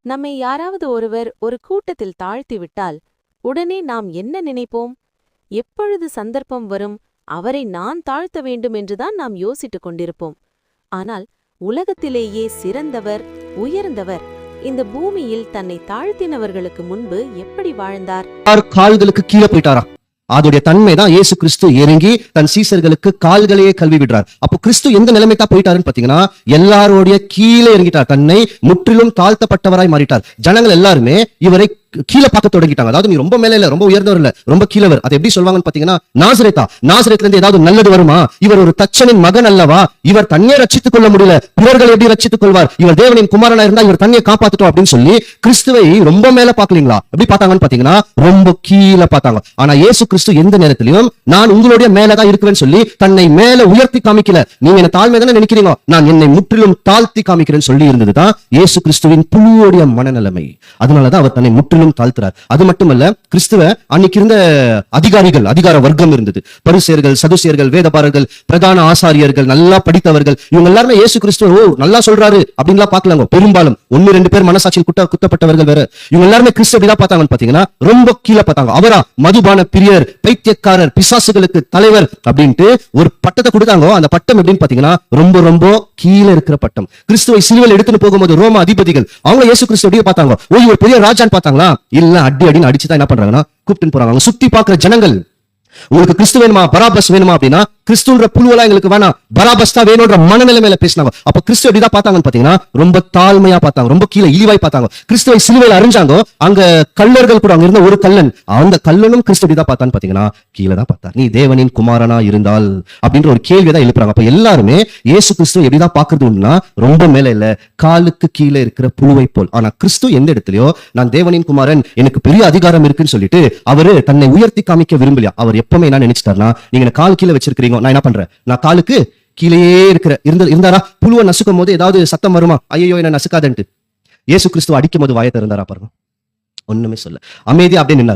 நம்மை யாராவது ஒருவர் ஒரு கூட்டத்தில் தாழ்த்திவிட்டால் உடனே நாம் என்ன நினைப்போம்? எப்பொழுது சந்தர்ப்பம் வரும் அவரை நான் தாழ்த்த வேண்டும் என்றுதான் நாம் யோசித்துக் கொண்டிருப்போம். ஆனால் உலகத்திலேயே சிறந்தவர், உயர்ந்தவர் இந்த பூமியில் தன்னை தாழ்த்தினவர்களுக்கு முன்பு எப்படி வாழ்ந்தார்? கால்களுக்கு கீழே போயிட்டாரா? அதோடைய தன்மைதான் இயேசு கிறிஸ்து இறங்கி தன் சீசர்களுக்கு கால்களையே கல்வி விடுறார். அப்போ கிறிஸ்து எந்த நிலைமைக்கா போயிட்டாருன்னு பாத்தீங்கன்னா, எல்லாரோடைய கீழே இறங்கிட்டார். தன்னை முற்றிலும் தாழ்த்தப்பட்டவராய் மாறிட்டார். ஜனங்கள் எல்லாருமே இவரை கீழே பார்க்க தொடங்கிட்டாங்க. அதாவது நீ ரொம்ப மேல இல்ல, ரொம்ப உயர்ந்தவர் இல்ல, ரொம்ப கீழவர். அது எப்படி சொல்வாங்கன்னு பாத்தீங்கன்னா, நாசரேத்ல இருந்து ஏதாவது நல்லது வருமா? இவர் ஒரு தச்சனின் மகன் அல்லவா? இவர் தன்னை ரட்சித்துக் கொள்ள முடியல, பிறர்கள் எப்படி ரட்சித்துக் கொள்வார்? இவர் தேவனின் குமாரனா இருந்தா இவர் தன்னை காப்பாத்துட்டோம் அப்படின்னு சொல்லி கிறிஸ்துவை ரொம்ப மேல பாக்கலீங்களா? எப்படி பார்த்தாங்கன்னு பாத்தீங்கன்னா, ரொம்ப கீழே பார்த்தாங்க. ஆனா இயேசு கிறிஸ்து எந்த நேரத்திலையும் நான் உங்களுடைய மேலதான் இருக்குவேன்னு சொல்லி தன்னை மேல உயர்த்தி காமிக்கல. நீங்க என்ன தாழ்மை தானே நினைக்கிறீங்க, நான் என்னை முற்றிலும் தாழ்த்தி காமிக்கிறேன்னு சொல்லி இருந்ததுதான் இயேசு கிறிஸ்துவின் புழுவோடைய மனநிலைமை. அதனாலதான் அவர் தன்னை முற்றிலும் தாழ்த்துறார். அது மட்டுமல்ல, கிறிஸ்துவ அன்னைக்கு இருந்த அதிகார வர்க்கம் இருந்தது. பரிசேயர்கள், சதுசேயர்கள், வேதபாரர்கள், பிரதான ஆசாரியர்கள், நல்லா படித்தவர்கள், இவங்க எல்லாருமே இயேசு கிறிஸ்துவ நல்லா சொல்றாரு அப்படின்லாம் பார்க்கலாங்க. பெரும்பாலும் 1-2 பேர் மனசாட்சியில் குத்தப்பட்டவர்கள் வேற. இவங்க எல்லாருமே கிறிஸ்து எப்படிதான் பார்த்தாங்கன்னு பாத்தீங்கன்னா, ரொம்ப கீழே பார்த்தாங்க. அவரா மதுபான பிரியர், பைத்தியக்காரர், பிசாசுகளுக்கு தலைவர் அப்படின்ட்டு ஒரு பட்டத்தை கொடுத்தாங்க. அந்த பட்டம் எப்படின்னு பாத்தீங்கன்னா, ரொம்ப ரொம்ப கீழே இருக்கிற பட்டம். கிறிஸ்துவை சிலுவையில் எடுத்துட்டு போகும்போது ரோம அதிபதிகள் அவங்க இயேசு கிறிஸ்து எப்படியே பார்த்தாங்க? ஒரு பெரிய ராஜான்னு பார்த்தாங்களா? இல்ல, அடின்னு அடிச்சுதான் என்ன பண்றாங்கன்னா கூப்பிட்டு போறாங்க. சுத்தி பாக்குற ஜனங்கள், உங்களுக்கு கிறிஸ்து வேணுமா, பராபஸ் வேணுமா அப்படின்னா, கிறிஸ்துன்ற புழுவெல்லாம் எங்களுக்கு வேணாம், பராபஸ் தான் வேணும்ன்ற மனநிலைமையில பேசினாங்க. அப்ப கிறிஸ்து எப்படிதான் பார்த்தாங்கன்னு பாத்தீங்கன்னா, ரொம்ப தாழ்மையா பார்த்தாங்க, ரொம்ப கீழே இழிவாய் பார்த்தாங்க. கிறிஸ்துவை சிலுவையில் அறிஞ்சாங்க. அங்க கல்லர்கள் கூட, அங்க இருந்த ஒரு கல்லன், அந்த கல்லனும் கிறிஸ்து எப்படிதான் பார்த்தான்னு பாத்தீங்கன்னா, கீழே தான் பார்த்தார். நீ தேவனின் குமாரனா இருந்தால் அப்படின்ற ஒரு கேள்வியை தான் எழுப்புறாங்க. அப்ப எல்லாருமே இயேசு கிறிஸ்து எப்படிதான் பாக்குறதுன்னா, ரொம்ப மேல இல்ல, காலுக்கு கீழே இருக்கிற புழுவை போல். ஆனா கிறிஸ்து எந்த இடத்துலயோ நான் தேவனின் குமாரன், எனக்கு பெரிய அதிகாரம் இருக்குன்னு சொல்லிட்டு அவரு தன்னை உயர்த்தி காமிக்க விரும்பலையா. அவர் எப்பவுமே என்ன நினைச்சிட்டாருன்னா, நீங்க கால் கீழே வச்சிருக்கீங்க, நான் என்ன பண்றேன், நான் காலுக்கு கீழே இருக்கிற இருந்தாரா? புழுவை நசுக்கும் போது ஏதாவது சத்தம் வருமா? ஐயோ என்ன நசுக்காதன்ட்டு. இயேசு கிறிஸ்துவ அடிக்கும் போது வாயை திறந்தாரா பாருங்க? ஒண்ணுமே சொல்ல, அமைதியா அப்படியே நின்னார்.